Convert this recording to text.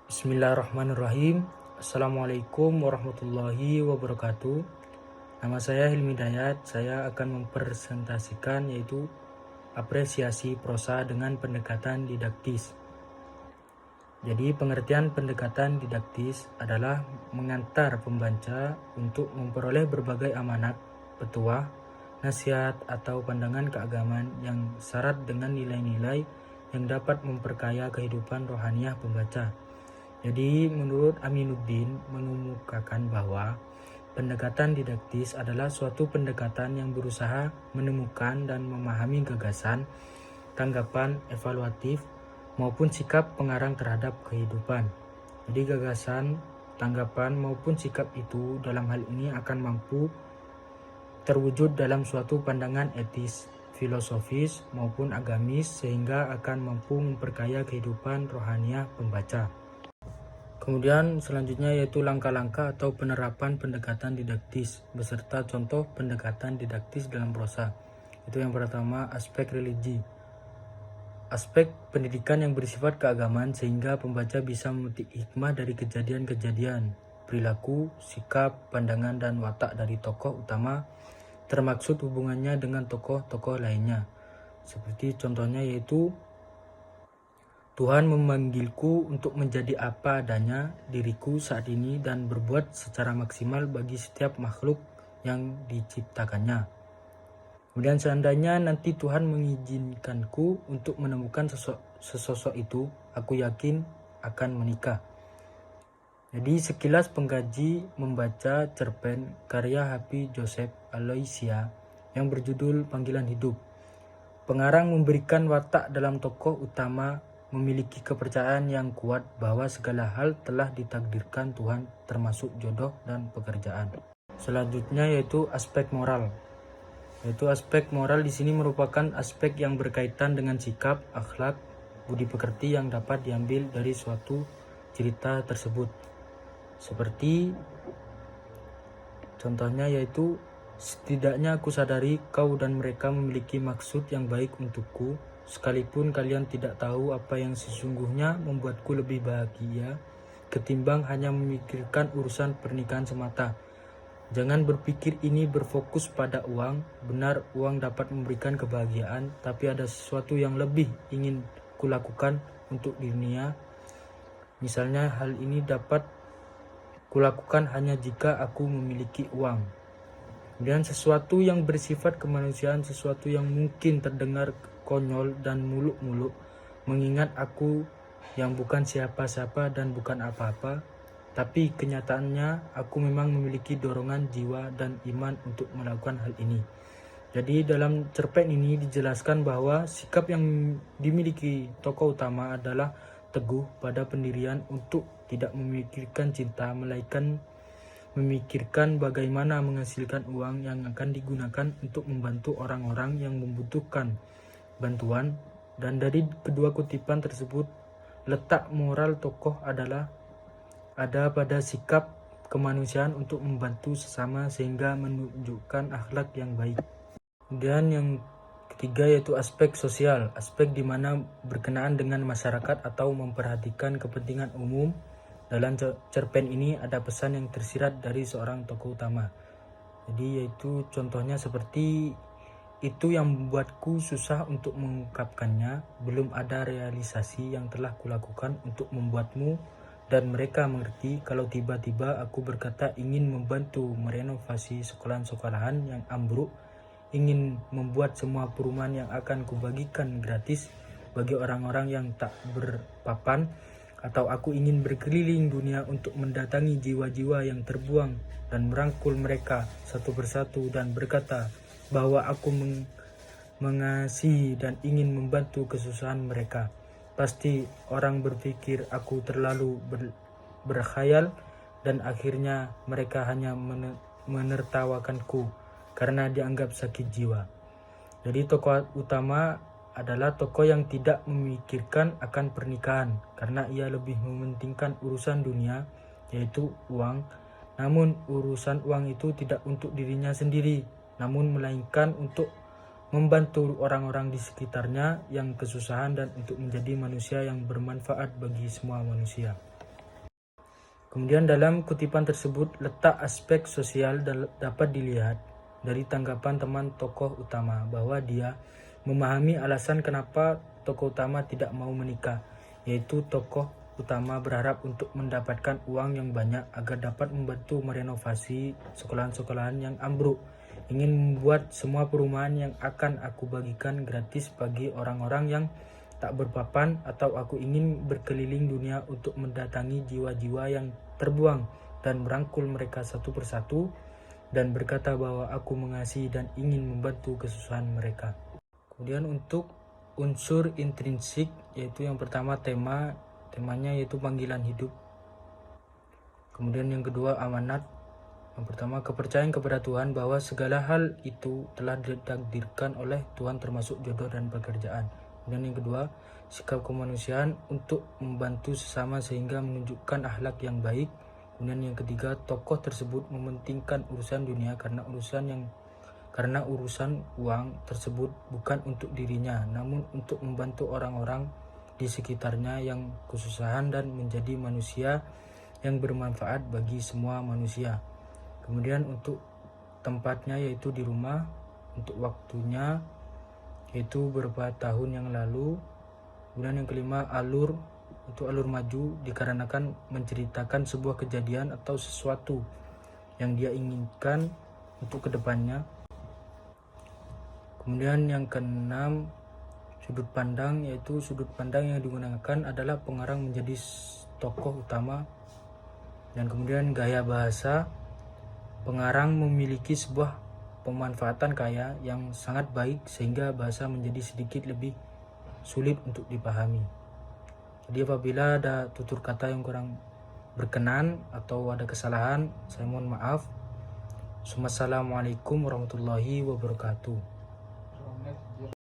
Bismillahirrahmanirrahim. Assalamualaikum warahmatullahi wabarakatuh. Nama saya Hilmi Dayat. Saya akan mempresentasikan yaitu apresiasi prosa dengan pendekatan didaktis. Jadi pengertian pendekatan didaktis adalah mengantar pembaca untuk memperoleh berbagai amanat, petuah, nasihat atau pandangan keagamaan yang syarat dengan nilai-nilai yang dapat memperkaya kehidupan rohaniah pembaca. Jadi menurut Aminuddin mengemukakan bahwa pendekatan didaktis adalah suatu pendekatan yang berusaha menemukan dan memahami gagasan, tanggapan evaluatif, maupun sikap pengarang terhadap kehidupan. Jadi gagasan, tanggapan maupun sikap itu dalam hal ini akan mampu terwujud dalam suatu pandangan etis, filosofis maupun agamis sehingga akan mampu memperkaya kehidupan rohaniah pembaca. Kemudian selanjutnya yaitu langkah-langkah atau penerapan pendekatan didaktis beserta contoh pendekatan didaktis dalam prosa. Itu yang pertama, aspek religi. Aspek pendidikan yang bersifat keagamaan sehingga pembaca bisa memetik hikmah dari kejadian-kejadian, perilaku, sikap, pandangan, dan watak dari tokoh utama, termaksud hubungannya dengan tokoh-tokoh lainnya. Seperti contohnya yaitu Tuhan memanggilku untuk menjadi apa adanya diriku saat ini dan berbuat secara maksimal bagi setiap makhluk yang diciptakannya. Kemudian seandainya nanti Tuhan mengizinkanku untuk menemukan sesosok itu, aku yakin akan menikah. Jadi sekilas pengkaji membaca cerpen karya Habib Joseph Aloysia yang berjudul Panggilan Hidup. Pengarang memberikan watak dalam tokoh utama memiliki kepercayaan yang kuat bahwa segala hal telah ditakdirkan Tuhan termasuk jodoh dan pekerjaan. Selanjutnya yaitu aspek moral. Yaitu aspek moral di sini merupakan aspek yang berkaitan dengan sikap, akhlak, budi pekerti yang dapat diambil dari suatu cerita tersebut. Seperti contohnya yaitu setidaknya aku sadari kau dan mereka memiliki maksud yang baik untukku. Sekalipun kalian tidak tahu apa yang sesungguhnya membuatku lebih bahagia ketimbang hanya memikirkan urusan pernikahan semata. Jangan berpikir ini berfokus pada uang. Benar, uang dapat memberikan kebahagiaan, tapi ada sesuatu yang lebih ingin kulakukan untuk dunia. Misalnya hal ini dapat kulakukan hanya jika aku memiliki uang. Dan sesuatu yang bersifat kemanusiaan, sesuatu yang mungkin terdengar konyol dan muluk-muluk, mengingat aku yang bukan siapa-siapa dan bukan apa-apa, tapi kenyataannya aku memang memiliki dorongan jiwa dan iman untuk melakukan hal ini. Jadi dalam cerpen ini dijelaskan bahwa sikap yang dimiliki tokoh utama adalah teguh pada pendirian untuk tidak memikirkan cinta, melainkan memikirkan bagaimana menghasilkan uang yang akan digunakan untuk membantu orang-orang yang membutuhkan bantuan. Dan dari kedua kutipan tersebut, letak moral tokoh adalah ada pada sikap kemanusiaan untuk membantu sesama sehingga menunjukkan akhlak yang baik. Dan yang ketiga yaitu aspek sosial, aspek di mana berkenaan dengan masyarakat atau memperhatikan kepentingan umum. Dalam cerpen ini ada pesan yang tersirat dari seorang tokoh utama. Jadi yaitu contohnya seperti itu yang membuatku susah untuk mengungkapkannya. Belum ada realisasi yang telah kulakukan untuk membuatmu dan mereka mengerti kalau tiba-tiba aku berkata ingin membantu merenovasi sekolahan-sekolahan yang ambruk, ingin membuat semua perumahan yang akan kubagikan gratis bagi orang-orang yang tak berpapan, atau aku ingin berkeliling dunia untuk mendatangi jiwa-jiwa yang terbuang dan merangkul mereka satu persatu dan berkata bahwa aku mengasihi dan ingin membantu kesusahan mereka. Pasti orang berpikir aku terlalu berkhayal dan akhirnya mereka hanya menertawakanku karena dianggap sakit jiwa. Jadi tokoh utama adalah tokoh yang tidak memikirkan akan pernikahan karena ia lebih mementingkan urusan dunia, yaitu uang. Namun urusan uang itu tidak untuk dirinya sendiri, namun melainkan untuk membantu orang-orang di sekitarnya yang kesusahan dan untuk menjadi manusia yang bermanfaat bagi semua manusia. Kemudian dalam kutipan tersebut letak aspek sosial dapat dilihat dari tanggapan teman tokoh utama bahwa dia memahami alasan kenapa tokoh utama tidak mau menikah, yaitu tokoh utama berharap untuk mendapatkan uang yang banyak agar dapat membantu merenovasi sekolahan-sekolahan yang ambruk, ingin membuat semua perumahan yang akan aku bagikan gratis bagi orang-orang yang tak berpapan, atau aku ingin berkeliling dunia untuk mendatangi jiwa-jiwa yang terbuang dan merangkul mereka satu persatu dan berkata bahwa aku mengasihi dan ingin membantu kesusahan mereka. Kemudian untuk unsur intrinsik, yaitu yang pertama temanya yaitu panggilan hidup. Kemudian yang kedua amanat. Yang pertama kepercayaan kepada Tuhan bahwa segala hal itu telah ditakdirkan oleh Tuhan termasuk jodoh dan pekerjaan. Dan yang kedua, sikap kemanusiaan untuk membantu sesama sehingga menunjukkan akhlak yang baik. Kemudian yang ketiga, tokoh tersebut mementingkan urusan dunia karena urusan uang tersebut bukan untuk dirinya, namun untuk membantu orang-orang di sekitarnya yang kesusahan dan menjadi manusia yang bermanfaat bagi semua manusia. Kemudian untuk tempatnya yaitu di rumah, untuk waktunya yaitu beberapa tahun yang lalu. Kemudian yang kelima alur maju dikarenakan menceritakan sebuah kejadian atau sesuatu yang dia inginkan untuk kedepannya. Kemudian yang keenam sudut pandang, yaitu sudut pandang yang digunakan adalah pengarang menjadi tokoh utama. Dan kemudian gaya bahasa, pengarang memiliki sebuah pemanfaatan kaya yang sangat baik sehingga bahasa menjadi sedikit lebih sulit untuk dipahami. Jadi apabila ada tutur kata yang kurang berkenan atau ada kesalahan, saya mohon maaf. Wassalamualaikum warahmatullahi wabarakatuh.